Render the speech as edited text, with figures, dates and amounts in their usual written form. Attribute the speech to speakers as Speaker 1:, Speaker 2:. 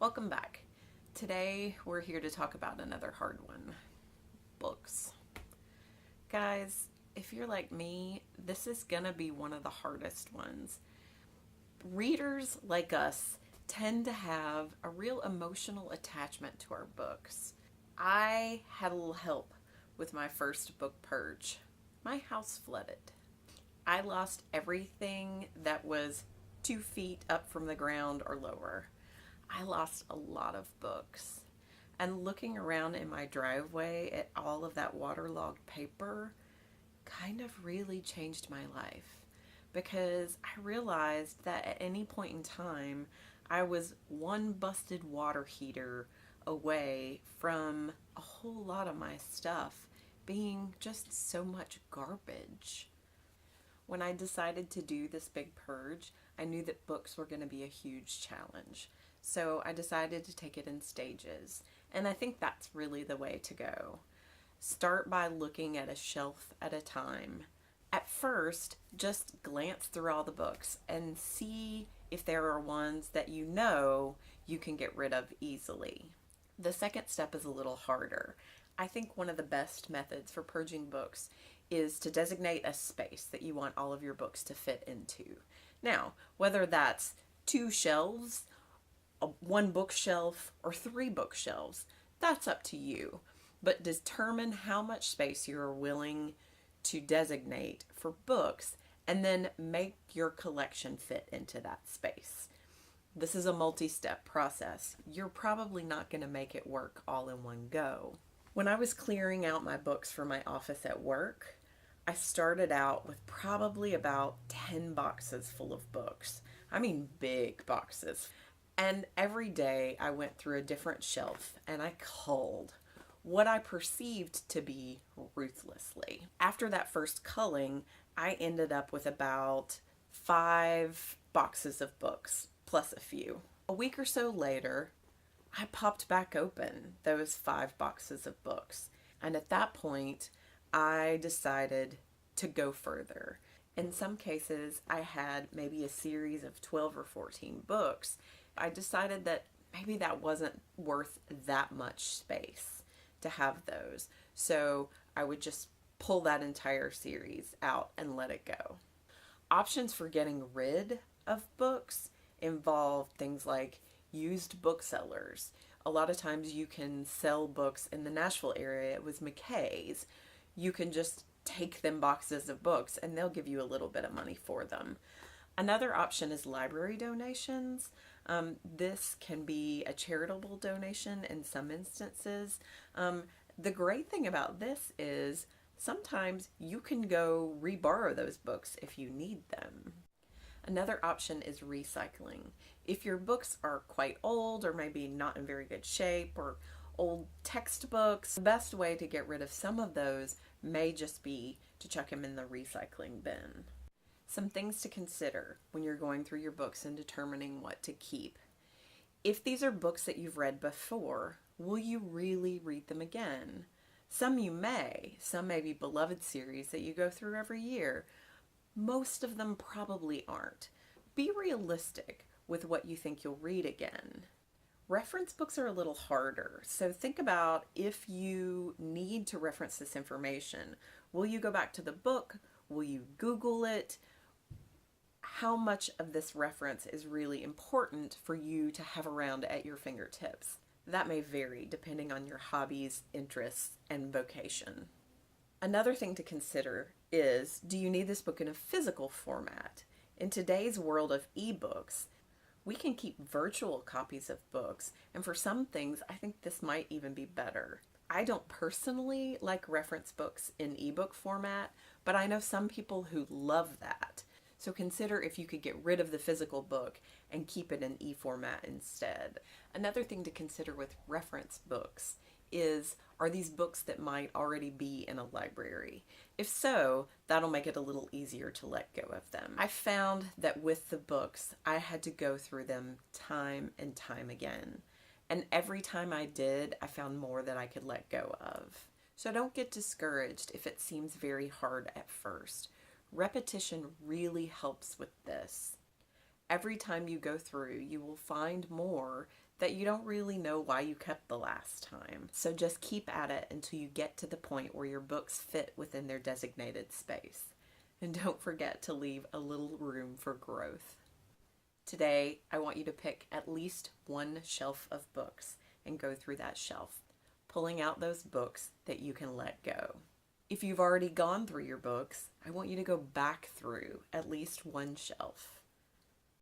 Speaker 1: Welcome back. Today we're here to talk about another hard one, books. Guys, if you're like me, this is gonna be one of the hardest ones. Readers like us tend to have a real emotional attachment to our books. I had a little help with my first book purge. My house flooded. I lost everything that was 2 feet up from the ground or lower. I lost a lot of books. And looking around in my driveway at all of that waterlogged paper kind of really changed my life, because I realized that at any point in time, I was one busted water heater away from a whole lot of my stuff being just so much garbage. When I decided to do this big purge, I knew that books were going to be a huge challenge. So I decided to take it in stages. And I think that's really the way to go. Start by looking at a shelf at a time. At first, just glance through all the books and see if there are ones that you know you can get rid of easily. The second step is a little harder. I think one of the best methods for purging books is to designate a space that you want all of your books to fit into. Now, whether that's 2 shelves, one bookshelf, or 3 bookshelves, that's up to you. But determine how much space you're willing to designate for books, and then make your collection fit into that space. This is a multi-step process. You're probably not going to make it work all in one go. When I was clearing out my books for my office at work, I started out with probably about 10 boxes full of books. I mean big boxes. And every day I went through a different shelf and I culled what I perceived to be ruthlessly. After that first culling, I ended up with about 5 boxes of books, plus a few. A week or so later, I popped back open those 5 boxes of books. And at that point, I decided to go further. In some cases, I had maybe a series of 12 or 14 books. I decided that maybe that wasn't worth that much space to have those. So I would just pull that entire series out and let it go. Options for getting rid of books involve things like used booksellers. A lot of times you can sell books in the Nashville area with McKay's. You can just take them boxes of books and they'll give you a little bit of money for them. Another option is library donations. This can be a charitable donation in some instances. The great thing about this is sometimes you can go reborrow those books if you need them. Another option is recycling. If your books are quite old or maybe not in very good shape, or old textbooks, the best way to get rid of some of those may just be to chuck them in the recycling bin. Some things to consider when you're going through your books and determining what to keep. If these are books that you've read before, will you really read them again? Some you may. Some may be beloved series that you go through every year. Most of them probably aren't. Be realistic with what you think you'll read again. Reference books are a little harder, so think about if you need to reference this information. Will you go back to the book? Will you Google it? How much of this reference is really important for you to have around at your fingertips? That may vary depending on your hobbies, interests, and vocation. Another thing to consider is, do you need this book in a physical format? In today's world of ebooks, we can keep virtual copies of books, and for some things, I think this might even be better. I don't personally like reference books in ebook format, but I know some people who love that. So consider if you could get rid of the physical book and keep it in e-format instead. Another thing to consider with reference books is, are these books that might already be in a library? If so, that'll make it a little easier to let go of them. I found that with the books, I had to go through them time and time again. And every time I did, I found more that I could let go of. So don't get discouraged if it seems very hard at first. Repetition really helps with this. Every time you go through, you will find more that you don't really know why you kept the last time. So just keep at it until you get to the point where your books fit within their designated space. And don't forget to leave a little room for growth. Today, I want you to pick at least one shelf of books and go through that shelf, pulling out those books that you can let go. If you've already gone through your books, I want you to go back through at least one shelf.